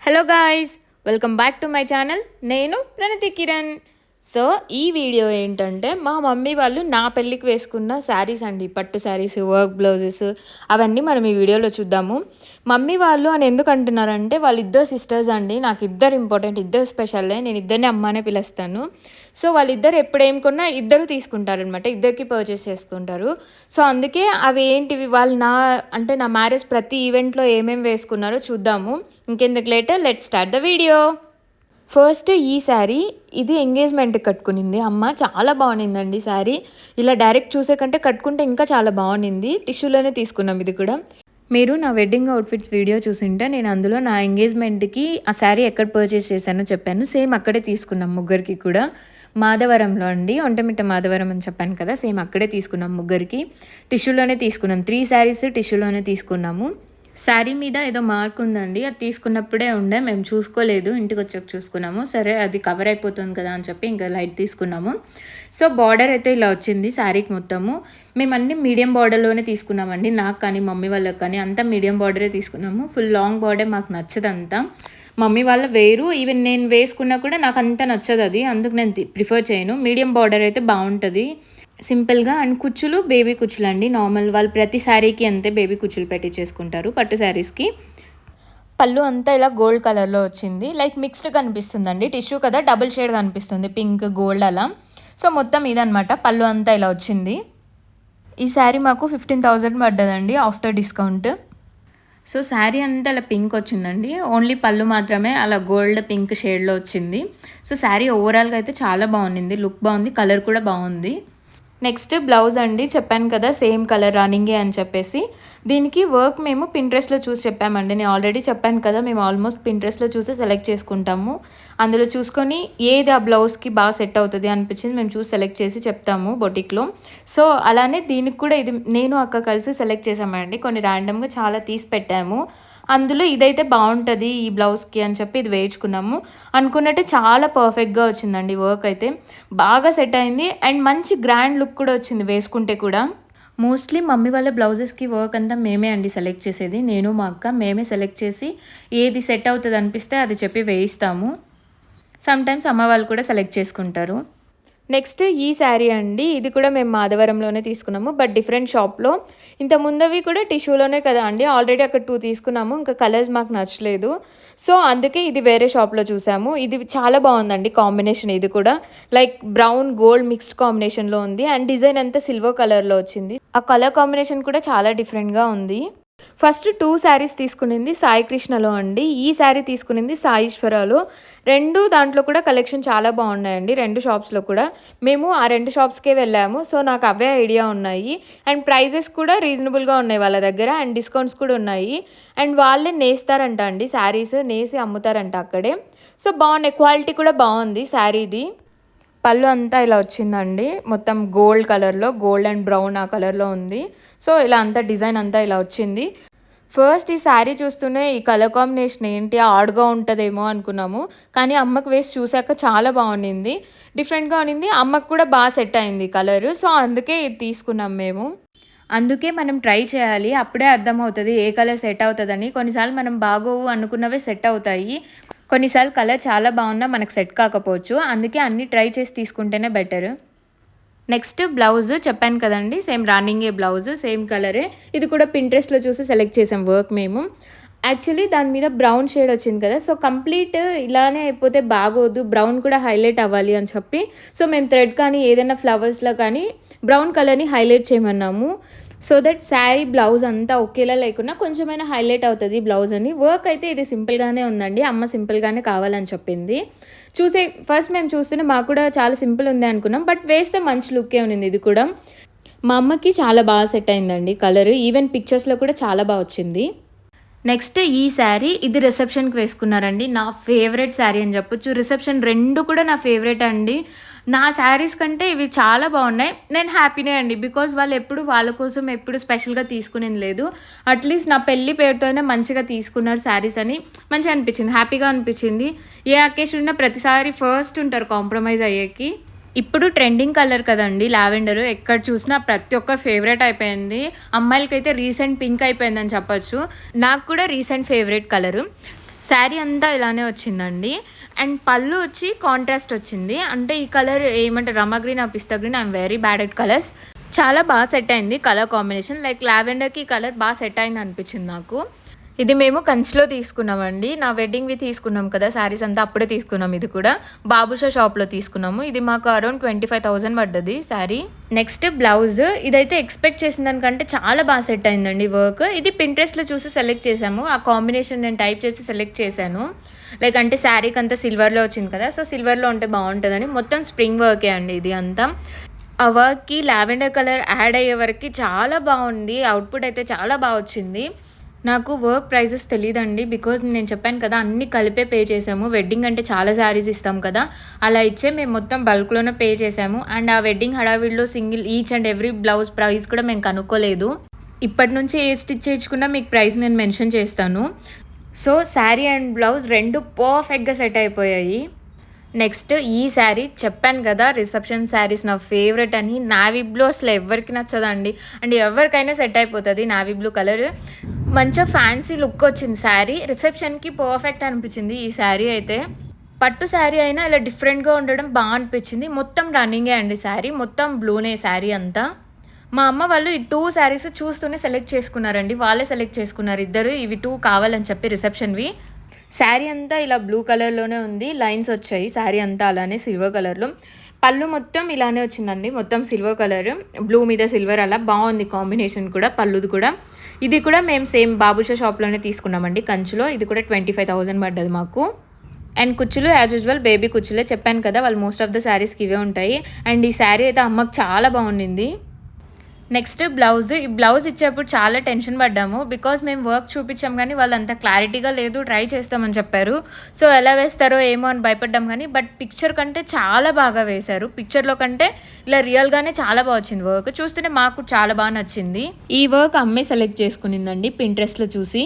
Hello guys, welcome back to my channel. నేను Pranathi Kiran. So ఈ video ఏంటంటే మా మమ్మీ వాళ్ళు నా పెళ్ళికి వేసుకున్న శారీస్ అండి, పట్టు శారీస్, వర్క్ బ్లౌజెస్ అవన్నీ మనం ఈ వీడియోలో చూద్దాము. మమ్మీ వాళ్ళు అని ఎందుకు అంటున్నారంటే వాళ్ళిద్దరు సిస్టర్స్ అండి. నాకు ఇద్దరు ఇంపార్టెంట్, ఇద్దరు స్పెషల్లే. నేను ఇద్దరిని అమ్మానే పిలుస్తాను. సో వాళ్ళిద్దరు ఎప్పుడు ఏం కొన్నా ఇద్దరు తీసుకుంటారనమాట, ఇద్దరికి పర్చేస్ చేసుకుంటారు. సో అందుకే అవి ఏంటివి వాళ్ళు నా మ్యారేజ్ ప్రతి ఈవెంట్లో ఏమేమి వేసుకున్నారో చూద్దాము. ఇంకెందుకు later, let start the video. First ఈ శారీ, ఇది ఎంగేజ్మెంట్కి కట్టుకునింది అమ్మ. చాలా బాగుండిందండి శారీ. ఇలా డైరెక్ట్ చూసే కంటే కట్టుకుంటే ఇంకా చాలా బాగుండింది. టిష్యూలోనే తీసుకున్నాం ఇది కూడా. మీరు నా వెడ్డింగ్ అవుట్ఫిట్స్ వీడియో చూసింటే నేను అందులో నా ఎంగేజ్మెంట్కి ఆ శారీ ఎక్కడ పర్చేస్ చేశానో చెప్పాను. సేమ్ అక్కడే తీసుకున్నాం ముగ్గురికి కూడా. మాధవరంలో అండి, ఒంటమిట్ట మాధవరం అని చెప్పాను కదా, సేమ్ అక్కడే తీసుకున్నాం ముగ్గురికి. టిష్యూలోనే తీసుకున్నాం. 3 శారీస్ టిష్యూలోనే తీసుకున్నాము. శారీ మీద ఏదో మార్క్ ఉందండి, అది తీసుకున్నప్పుడే ఉండే, మేము చూసుకోలేదు, ఇంటికి వచ్చాక చూసుకున్నాము. సరే అది కవర్ అయిపోతుంది కదా అని చెప్పి ఇంకా లైట్ తీసుకున్నాము. సో బార్డర్ అయితే ఇలా వచ్చింది శారీకి మొత్తము. మేము అన్ని మీడియం బార్డర్లోనే తీసుకున్నామండి. నాకు కానీ మమ్మీ వాళ్ళకి కానీ అంతా మీడియం బార్డరే తీసుకున్నాము. ఫుల్ లాంగ్ బార్డర్ మాకు నచ్చదంతా. మమ్మీ వాళ్ళ వేరు, ఈవెన్ నేను వేసుకున్నా కూడా నాకు అంత నచ్చదు అది, అందుకు నేను ప్రిఫర్ చేయను. మీడియం బార్డర్ అయితే బాగుంటుంది సింపుల్గా. అండ్ కుచ్చులు బేబీ కుచ్చులు అండి, నార్మల్ వాళ్ళు ప్రతి శారీకి అంతే బేబీ కుచ్చులు పెట్టి చేసుకుంటారు పట్టు శారీస్కి. పళ్ళు అంతా ఇలా గోల్డ్ కలర్లో వచ్చింది, లైక్ మిక్స్డ్ కనిపిస్తుందండి. టిష్యూ కదా, డబుల్ షేడ్ కనిపిస్తుంది, పింక్ గోల్డ్ అలా. సో మొత్తం ఇదనమాట, పళ్ళు అంతా ఇలా వచ్చింది. ఈ శారీ మాకు 15,000 పడ్డదండి ఆఫ్టర్ డిస్కౌంట్. సో శారీ అంతా అలా పింక్ వచ్చిందండి, ఓన్లీ పళ్ళు మాత్రమే అలా గోల్డ్ పింక్ షేడ్లో వచ్చింది. సో శారీ ఓవరాల్గా అయితే చాలా బాగుంది, లుక్ బాగుంది, కలర్ కూడా బాగుంది. నెక్స్ట్ బ్లౌజ్ అండి, చెప్పాను కదా సేమ్ కలర్ రన్నింగే అని చెప్పేసి. దీనికి వర్క్ మేము పింట్రెస్ట్లో చూసి చెప్పామండి. నేను ఆల్రెడీ చెప్పాను కదా, మేము ఆల్మోస్ట్ పింట్రెస్ట్లో చూసి సెలెక్ట్ చేసుకుంటాము. అందులో చూసుకొని ఏది ఆ బ్లౌజ్కి బాగా సెట్ అవుతుంది అనిపించింది మేము చూసి సెలెక్ట్ చేసి చెప్తాము బొటిక్లో. సో అలానే దీనికి కూడా ఇది నేను అక్క కలిసి సెలెక్ట్ చేసామండి. కొన్ని ర్యాండమ్గా చాలా తీసి పెట్టాము. అందులో ఇదైతే బాగుంటుంది ఈ బ్లౌజ్కి అని చెప్పి ఇది వేయించుకున్నాము. అనుకున్నట్టే చాలా పర్ఫెక్ట్గా వచ్చిందండి, వర్క్ అయితే బాగా సెట్ అయింది. అండ్ మంచి గ్రాండ్ లుక్ కూడా వచ్చింది వేసుకుంటే కూడా. మోస్ట్లీ మమ్మీ వాళ్ళ బ్లౌజెస్కి వర్క్ అంతా మేమే అండి సెలెక్ట్ చేసేది. నేను మా అక్క మేమే సెలెక్ట్ చేసి ఏది సెట్ అవుతుంది అనిపిస్తే అది చెప్పి వేయిస్తాము. సమ్టైమ్స్ అమ్మ వాళ్ళు కూడా సెలెక్ట్ చేసుకుంటారు. నెక్స్ట్ ఈ శారీ అండి, ఇది కూడా మేము మాధవరంలోనే తీసుకున్నాము, బట్ డిఫరెంట్ షాప్లో. ఇంత ముందవి కూడా టిష్యూలోనే కదా అండి, ఆల్రెడీ అక్కడ 2 తీసుకున్నాము, ఇంకా కలర్స్ మాకు నచ్చలేదు. సో అందుకే ఇది వేరే షాప్లో చూసాము. ఇది చాలా బాగుందండి కాంబినేషన్, ఇది కూడా లైక్ బ్రౌన్ గోల్డ్ మిక్స్డ్ కాంబినేషన్లో ఉంది. అండ్ డిజైన్ అంతా సిల్వర్ కలర్లో వచ్చింది. ఆ కలర్ కాంబినేషన్ కూడా చాలా డిఫరెంట్గా ఉంది. ఫస్ట్ 2 శారీస్ తీసుకునింది సాయి కృష్ణలో అండి, ఈ శారీ తీసుకునింది సాయిశ్వరాలో. దాంట్లో కూడా కలెక్షన్ చాలా బాగున్నాయండి, 2 షాప్స్లో కూడా. మేము ఆ 2 షాప్స్కే వెళ్ళాము, సో నాకు అవే ఐడియా ఉన్నాయి. అండ్ ప్రైజెస్ కూడా రీజనబుల్గా ఉన్నాయి వాళ్ళ దగ్గర, అండ్ డిస్కౌంట్స్ కూడా ఉన్నాయి. అండ్ వాళ్ళే నేస్తారంట అండి, శారీస్ నేసి అమ్ముతారంట అక్కడే. సో బాగున్నాయి, క్వాలిటీ కూడా బాగుంది శారీది. పళ్ళు అంతా ఇలా వచ్చిందండి, మొత్తం గోల్డ్ కలర్లో, గోల్డ్ అండ్ బ్రౌన్ ఆ కలర్లో ఉంది. సో ఇలా అంతా డిజైన్ అంతా ఇలా వచ్చింది. ఫస్ట్ ఈ శారీ చూస్తూనే ఈ కలర్ కాంబినేషన్ ఏంటి ఆడ్గా ఉంటుందేమో అనుకున్నాము, కానీ అమ్మకు వేసి చూసాక చాలా బాగుండింది, డిఫరెంట్గా ఉన్నింది. అమ్మకు కూడా బాగా సెట్ అయింది కలర్. సో అందుకే ఇది తీసుకున్నాం మేము. అందుకే మనం ట్రై చేయాలి, అప్పుడే అర్థమవుతుంది ఏ కలర్ సెట్ అవుతుందని. కొన్నిసార్లు మనం బాగోవు అనుకున్నవే సెట్ అవుతాయి, కొన్నిసార్లు కలర్ చాలా బాగున్నా మనకు సెట్ కాకపోవచ్చు. అందుకే అన్నీ ట్రై చేసి తీసుకుంటేనే బెటర్. నెక్స్ట్ బ్లౌజ్ చెప్పాను కదండి, సేమ్ రన్నింగే బ్లౌజ్, సేమ్ కలరే. ఇది కూడా పింట్రెస్ట్లో చూసి సెలెక్ట్ చేసాం వర్క్ మేము. యాక్చువల్లీ దాని మీద బ్రౌన్ షేడ్ వచ్చింది కదా, సో కంప్లీట్ ఇలానే అయిపోతే బాగోదు, బ్రౌన్ కూడా హైలైట్ అవ్వాలి అని చెప్పి, సో మేము థ్రెడ్ కానీ ఏదైనా ఫ్లవర్స్లో కానీ బ్రౌన్ కలర్ని హైలైట్ చేయమన్నాము. సో దట్ శారీ బ్లౌజ్ అంతా ఒకేలా లేకున్నా కొంచెమైనా హైలైట్ అవుతుంది బ్లౌజ్ అని. వర్క్ అయితే ఇది సింపుల్గానే ఉందండి, అమ్మ సింపుల్గానే కావాలని చెప్పింది. ఫస్ట్ మేము చూస్తూనే మాకు కూడా చాలా సింపుల్ ఉంది అనుకున్నాం, బట్ వేస్తే మంచి లుక్కే ఉంది ఇది కూడా. మా అమ్మకి చాలా బాగా సెట్ అయిందండి కలర్, ఈవెన్ పిక్చర్స్లో కూడా చాలా బాగా వచ్చింది. నెక్స్ట్ ఈ శారీ, ఇది రిసెప్షన్కి వేసుకున్నారండి, నా ఫేవరెట్ శారీ అని చెప్పొచ్చు. రిసెప్షన్ 2 కూడా నా ఫేవరెట్ అండి. నా శారీస్ కంటే ఇవి చాలా బాగున్నాయి. నేను హ్యాపీనే అండి, బికాజ్ వాళ్ళు ఎప్పుడు వాళ్ళ కోసం ఎప్పుడు స్పెషల్గా తీసుకునేది లేదు. అట్లీస్ట్ నా పెళ్ళి పేరుతోనే మంచిగా తీసుకున్నారు శారీస్ అని మంచిగా అనిపించింది, హ్యాపీగా అనిపించింది. ఏ అకేషన్ ఉన్నా ప్రతిసారి ఫస్ట్ ఉంటారు కాంప్రమైజ్ అయ్యేకి. ఇప్పుడు ట్రెండింగ్ కలర్ కదండి లావెండర్, ఎక్కడ చూసినా ప్రతి ఒక్కరు ఫేవరెట్ అయిపోయింది. అమ్మాయిలకైతే రీసెంట్ పింక్ అయిపోయిందని చెప్పొచ్చు, నాకు కూడా రీసెంట్ ఫేవరెట్ కలరు. శారీ అంతా ఇలానే వచ్చిందండి. అండ్ పళ్ళు వచ్చి కాంట్రాస్ట్ వచ్చింది. అంటే ఈ కలర్ ఏమంటారు రమా గ్రీన్, పిస్తా green. I'm very bad at colours. చాలా బాగా సెట్ అయింది కలర్ కాంబినేషన్. లైక్ లావెండర్‌కి కలర్ బాగా సెట్ అయింది అనిపించింది నాకు. ఇది మేము కంచిలో తీసుకున్నామండి. నా వెడ్డింగ్‌వి తీసుకున్నాం కదా! శారీస్ అంతా అప్పుడే తీసుకున్నాం ఇది కూడా. బాబుషా షాప్‌లో తీసుకున్నాము. ఇది మాకు అరౌండ్ 25,000 పడ్డది శారీ. Next blouse. ఇదైతే ఎక్స్‌పెక్ట్ చేసిన దానికంటే చాలా బాగా సెట్ అయిందండి వర్క్. ఇది పింట్రెస్ట్‌లో చూసి సెలెక్ట్ చేసాము. ఆ కాంబినేషన్ నేను టైప్ చేసి సెలెక్ట్ చేశాను. లైక్ అంటే శారీకి అంతా సిల్వర్‌లో వచ్చింది కదా! సో, సిల్వర్‌లో ఉంటే బావుంటదని. మొత్తం స్ప్రింగ్ వర్కే అండి ఇది అంతా. ఆ వర్క్‌కి లావెండర్ కలర్ యాడ్ అయ్యే వరకి చాలా బావుంది. అవుట్‌పుట్ అయితే చాలా బా వచ్చింది. నాకు వర్క్ ప్రైజెస్ తెలీదండి. బికాజ్ నేను చెప్పాను కదా! అన్నీ కలిపే పే చేసాము. వెడ్డింగ్ అంటే చాలా శారీస్ ఇస్తాం కదా! అలా ఇచ్చే మేము మొత్తం బల్క్‌లోనే పే చేసాము. అండ్ ఆ వెడ్డింగ్ హడావిడిలో single each and every blouse price కూడా మేము కనుక్కోలేదు. ఇప్పటి నుంచి ఏ స్టిచ్ చేయించుకున్నా మీకు ప్రైస్ నేను మెన్షన్ చేస్తాను. సో, శారీ అండ్ బ్లౌజ్ 2 పర్ఫెక్ట్‌గా సెట్ అయిపోయాయి. నెక్స్ట్ ఈ శారీ చెప్పాను కదా! రిసెప్షన్ శారీస్ నా ఫేవరెట్ అని. నావీ బ్లూ అసలు ఎవ్వరికి నచ్చదండి. అండ్ ఎవరికైనా సెట్ అయిపోతది నావీ బ్లూ కలర్. మంచిగా ఫ్యాన్సీ లుక్ వచ్చింది శారీ. రిసెప్షన్‌కి పర్ఫెక్ట్ అనిపించింది ఈ శారీ అయితే. పట్టు శారీ అయినా ఇలా డిఫరెంట్‌గా ఉండడం బా అనిపించింది. మొత్తం రన్నింగే అండి శారీ. మొత్తం బ్లూనే శారీ అంతా. మా అమ్మ వాళ్ళు ఈ 2 శారీస్ చూస్తూనే సెలెక్ట్ చేసుకున్నారండి. వాళ్ళే సెలెక్ట్ చేసుకున్నారు ఇద్దరు. ఇవి 2 కావాలని చెప్పి రిసెప్షన్‌వి. శారీ అంతా ఇలా బ్లూ కలర్‌లోనే ఉంది. లైన్స్ వచ్చాయి. శారీ అంతా అలానే సిల్వర్ కలర్‌లో. పళ్ళు మొత్తం ఇలానే వచ్చిందండి. మొత్తం సిల్వర్ కలర్. బ్లూ మీద సిల్వర్ అలా బావుంది కాంబినేషన్ కూడా పళ్ళుది కూడా. ఇది కూడా మేము సేమ్ బాబుషా షాప్‌లోనే తీసుకున్నామండి కంచిలో. ఇది కూడా 25,000 పడ్డది మాకు. అండ్ కుచ్చులు యాజ్ యూజువల్ బేబీ కుచ్చులే చెప్పాను కదా! వాళ్ళు మోస్ట్ ఆఫ్ ద శారీస్‌కి ఇవే ఉంటాయి. అండ్ ఈ శారీ అయితే అమ్మకి చాలా బావుండింది. Next blouse. ఈ బ్లౌజ్ ఇచ్చేప్పుడు చాలా టెన్షన్ పడ్డాము. బికాజ్ మేము వర్క్ చూపించాం కానీ వాళ్ళంత క్లారిటీగా లేదు, ట్రై చేస్తామని చెప్పారు. సో, ఎలా వేస్తారో ఏమో అని భయపడ్డాం కానీ బట్ పిక్చర్ కంటే చాలా బాగా వేశారు. పిక్చర్‌లో కంటే ఇలా రియల్‌గానే చాలా బా వచ్చింది వర్క్. చూస్తుంటే మాకు చాలా బా నచ్చింది. ఈ వర్క్ అమ్మే సెలెక్ట్ చేసుకునిందండి పింట్రెస్ట్‌లో చూసి.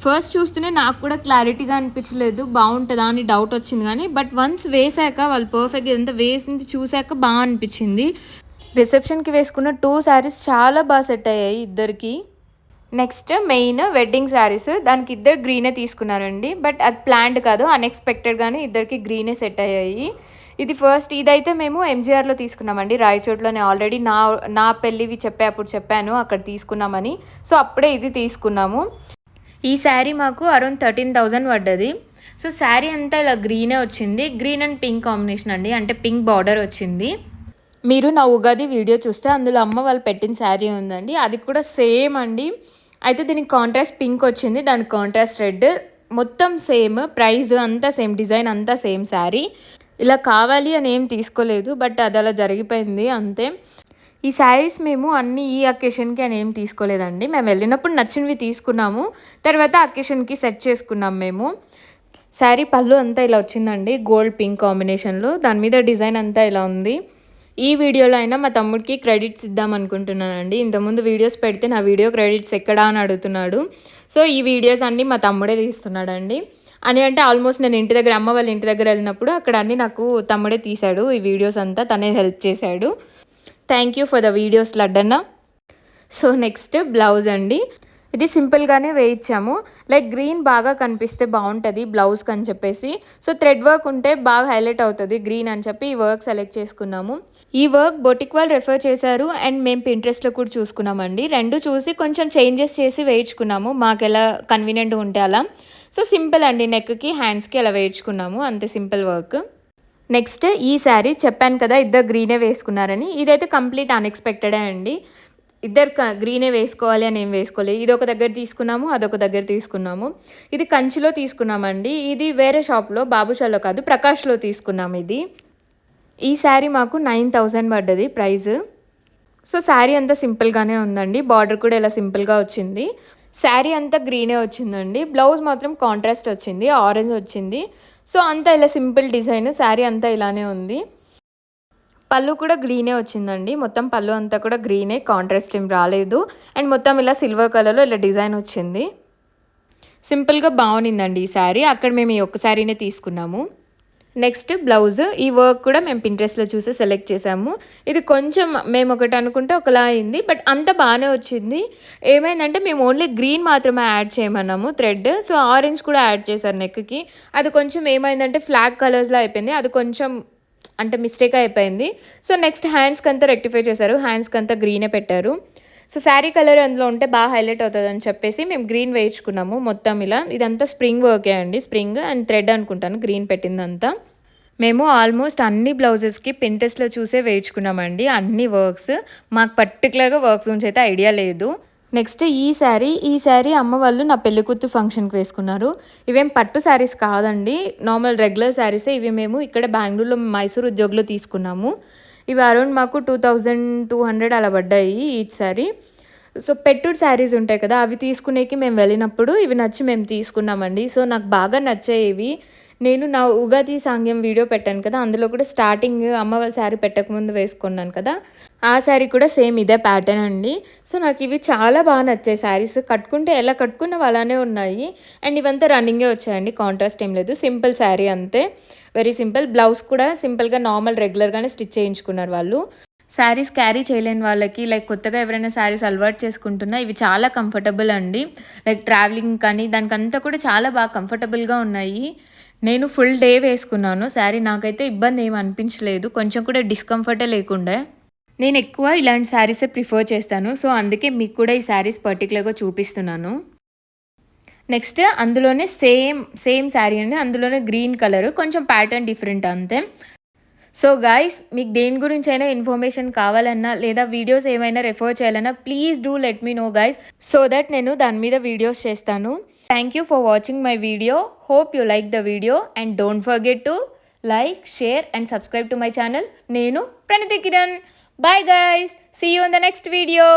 ఫస్ట్ చూస్తూనే నాకు కూడా క్లారిటీగా అనిపించలేదు. బావుంటదా అని డౌట్ వచ్చింది కానీ బట్ వన్స్ వేశాక వాళ్ళు పర్ఫెక్ట్‌గా ఇదంతా వేసింది చూసాక బా అనిపించింది. రిసెప్షన్‌కి వేసుకున్న 2 శారీస్ చాలా బా సెట్ అయ్యాయి ఇద్దరికీ. Next main wedding saris. దానికి ఇద్దరు గ్రీనే తీసుకున్నారండి. బట్ అది ప్లాన్డ్ కాదు. అన్‌ఎక్స్‌పెక్టెడ్‌గానే ఇద్దరికి గ్రీనే సెట్ అయ్యాయి. ఇది ఫస్ట్ ఇదైతే మేము ఎంజీఆర్‌లో తీసుకున్నామండి. రాయచోటిలోనే ఆల్రెడీ నా నా పెళ్ళివి అప్పుడు చెప్పాను అక్కడ తీసుకున్నామని. సో, అప్పుడే ఇది తీసుకున్నాము. ఈ శారీ మాకు అరౌండ్ 13,000 పడ్డది. సో, శారీ అంతా ఇలా గ్రీనే వచ్చింది. గ్రీన్ అండ్ పింక్ కాంబినేషన్ అండి. అంటే పింక్ బార్డర్ వచ్చింది. మీరు నా ఉగాది వీడియో చూస్తే అందులో అమ్మ వాళ్ళు పెట్టిన శారీ ఉందండి. అది కూడా సేమ్ అండి. అయితే దీనికి కాంట్రాస్ట్ పింక్ వచ్చింది. దానికి కాంట్రాస్ట్ రెడ్. మొత్తం సేమ్. ప్రైస్ అంతా సేమ్. డిజైన్ అంతా సేమ్ శారీ. ఇలా కావాలి అని ఏం తీసుకోలేదు. బట్ అది అలా జరిగిపోయింది అంతే. ఈ శారీస్ మేము అన్నీ ఈ అకేషన్‌కి అని ఏం తీసుకోలేదండి. మేము వెళ్ళినప్పుడు నచ్చినవి తీసుకున్నాము. తర్వాత అకేషన్‌కి సెట్ చేసుకున్నాం మేము. శారీ పళ్ళు అంతా ఇలా వచ్చిందండి. గోల్డ్ పింక్ కాంబినేషన్‌లో. దాని మీద డిజైన్ అంతా ఇలా ఉంది. ఈ వీడియోలో అయినా మా తమ్ముడికి క్రెడిట్స్ ఇద్దాం అనుకుంటున్నానండి. ఇంతకుముందు వీడియోస్ పెడితే నా వీడియో క్రెడిట్స్ ఎక్కడా అని అడుగుతున్నాడు. సో, ఈ వీడియోస్ అన్నీ మా తమ్ముడే తీస్తున్నాడండి. అని అంటే ఆల్మోస్ట్ నేను ఇంటి దగ్గర అమ్మ వాళ్ళ ఇంటి దగ్గర వెళ్ళినప్పుడు అక్కడ అన్నీ నాకు తమ్ముడే తీశాడు. ఈ వీడియోస్ అంతా తనే హెల్ప్ చేశాడు. Thank you for the videos లడ్డన్న. సో, నెక్స్ట్ బ్లౌజ్ అండి. ఇది సింపుల్‌గానే వేయించాము. లైక్ గ్రీన్ బాగా కనిపిస్తే బావుంటది బ్లౌజ్‌కి అని చెప్పేసి. సో, థ్రెడ్ వర్క్ ఉంటే బాగా హైలైట్ అవుతది గ్రీన్ అని చెప్పి ఈ వర్క్ సెలెక్ట్ చేసుకున్నాము. ఈ వర్క్ బొటిక్ వాళ్ళు రెఫర్ చేశారు. అండ్ మేము పింట్రెస్ట్‌లో కూడా చూసుకున్నామండి. 2 చూసి కొంచెం చేంజెస్ చేసి వేయించుకున్నాము. మాకెలా కన్వీనియంట్‌గా ఉంటే అలా. సో, సింపుల్ అండి. నెక్‌కి, హ్యాండ్స్‌కి అలా వేయించుకున్నాము. అంతే సింపుల్ వర్క్. నెక్స్ట్ ఈ శారీ చెప్పాను కదా! ఇద్దరు గ్రీనే వేసుకున్నారని. ఇదైతే కంప్లీట్ అన్‌ఎక్స్‌పెక్టెడే అండి. ఇద్దరు గ్రీనే వేసుకోవాలి అని ఏం వేసుకోలేదు. ఇదొక దగ్గర తీసుకున్నాము. అదొక దగ్గర తీసుకున్నాము. ఇది కంచిలో తీసుకున్నామండి. ఇది వేరే షాప్‌లో బాబుషాలో కాదు ప్రకాష్‌లో తీసుకున్నాము ఇది. ఈ శారీ మాకు 9,000 పడ్డది ప్రైస్. సో, శారీ అంతా సింపుల్‌గానే ఉందండి. బార్డర్ కూడా ఇలా సింపుల్‌గా వచ్చింది. శారీ అంతా గ్రీనే వచ్చిందండి. బ్లౌజ్ మాత్రం కాంట్రాస్ట్ వచ్చింది. ఆరెంజ్ వచ్చింది. సో, అంతా ఇలా సింపుల్ డిజైన్. శారీ అంతా ఇలానే ఉంది. పళ్ళు కూడా గ్రీనే వచ్చిందండి. మొత్తం పళ్ళు అంతా కూడా గ్రీనే. కాంట్రాస్ట్ ఏం రాలేదు. అండ్ మొత్తం ఇలా సిల్వర్ కలర్‌లో ఇలా డిజైన్ వచ్చింది. సింపుల్‌గా బాగుండిందండి ఈ శారీ. అక్కడ మేము ఈ ఒక్క శారీనే తీసుకున్నాము. Next blouse. ఈ వర్క్ కూడా మేము పింట్రెస్ట్‌లో చూసి సెలెక్ట్ చేసాము. ఇది కొంచెం మేము ఒకటి అనుకుంటే ఒకలా అయింది. బట్ అంతా బానే వచ్చింది. ఏమైందంటే మేము ఓన్లీ గ్రీన్ మాత్రమే యాడ్ చేయమన్నాము థ్రెడ్. సో, ఆరెంజ్ కూడా యాడ్ చేశారు నెక్‌కి. అది కొంచెం ఏమైందంటే ఫ్లాగ్ కలర్స్‌లో అయిపోయింది. అది కొంచెం అంటే మిస్టేక్ అయిపోయింది. సో, నెక్స్ట్ హ్యాండ్స్‌కంతా రెక్టిఫై చేశారు. హ్యాండ్స్‌కంతా గ్రీనే పెట్టారు. సో, శారీ కలర్ అందులో ఉంటే బాగా హైలైట్ అవుతదని చెప్పేసి మేము గ్రీన్ వేయించుకున్నాము మొత్తం ఇలా. ఇదంతా స్ప్రింగ్ వర్కే అండి. స్ప్రింగ్ అండ్ థ్రెడ్ అనుకుంటాను గ్రీన్ పెట్టిందంతా. మేము ఆల్మోస్ట్ అన్ని బ్లౌజెస్‌కి పింట్రెస్ట్‌లో చూసే వేయించుకున్నామండి అన్ని వర్క్స్. మాకు పర్టిక్యులర్‌గా వర్క్స్ గురించి అయితే ఐడియా లేదు. నెక్స్ట్ ఈ శారీ అమ్మ వాళ్ళు నా పెళ్ళికూతురు ఫంక్షన్‌కి వేసుకున్నారు. ఇవేం పట్టు శారీస్ కాదండి. నార్మల్ రెగ్యులర్ శారీసే. ఇవి మేము ఇక్కడ బెంగుళూరులో మైసూర్ ఉద్యోగ్‌లో తీసుకున్నాము. ఇవి అరౌండ్ మాకు 2200 అలా పడ్డాయి ఈచ్ శారీ. సో, పెట్టుడు శారీస్ ఉంటాయి కదా! అవి తీసుకునేకి మేము వెళ్ళినప్పుడు ఇవి నచ్చి మేము తీసుకున్నామండి. సో, నాకు బాగా నచ్చాయి ఇవి. నేను నా ఉగాది సాంగ్యం వీడియో పెట్టాను కదా! అందులో కూడా స్టార్టింగ్ అమ్మ వాళ్ళ శారీ పెట్టకముందు వేసుకున్నాను కదా! ఆ శారీ కూడా సేమ్ ఇదే ప్యాటర్న్ అండి. సో, నాకివి చాలా బాగా నచ్చాయి శారీస్. కట్టుకుంటే ఎలా కట్టుకున్నవి అలానే ఉన్నాయి. అండ్ ఇవంతా రన్నింగే వచ్చాయండి. కాంట్రాస్ట్ ఏం లేదు. సింపుల్ శారీ అంతే. Very simple. బ్లౌజ్ కూడా సింపుల్‌గా నార్మల్ రెగ్యులర్‌గానే స్టిచ్ చేయించుకున్నారు వాళ్ళు. శారీస్ క్యారీ చేయలేని వాళ్ళకి లైక్ కొత్తగా ఎవరైనా శారీస్ అలవాటు చేసుకుంటున్నా ఇవి చాలా కంఫర్టబుల్ అండి. లైక్ ట్రావెలింగ్ కానీ దానికంతా కూడా చాలా బాగా కంఫర్టబుల్‌గా ఉన్నాయి. నేను ఫుల్ డే వేసుకున్నాను శారీ. నాకైతే ఇబ్బంది ఏమి అనిపించలేదు. కొంచెం కూడా డిస్కంఫర్టే లేకుండే. నేను ఎక్కువ ఇలాంటి శారీసే ప్రిఫర్ చేస్తాను. సో, అందుకే మీకు కూడా ఈ శారీస్ పర్టిక్యులర్‌గా చూపిస్తున్నాను. నెక్స్ట్ అందులోనే సేమ్ శారీ అండి. అందులోనే గ్రీన్ కలర్ కొంచెం ప్యాటర్న్ డిఫరెంట్ అంతే. సో గైస్ మీకు దేని గురించైనా ఇన్ఫర్మేషన్ కావాలన్నా లేదా వీడియోస్ ఏమైనా రెఫర్ చేయాలన్నా please do let me know guys so that నేను దాని మీద వీడియోస్ చేస్తాను. Thank you for watching my video. Hope you like the video and don't forget to like, share and subscribe to my channel. నేను Pranathi Kiran. Bye guys. See you in the next video.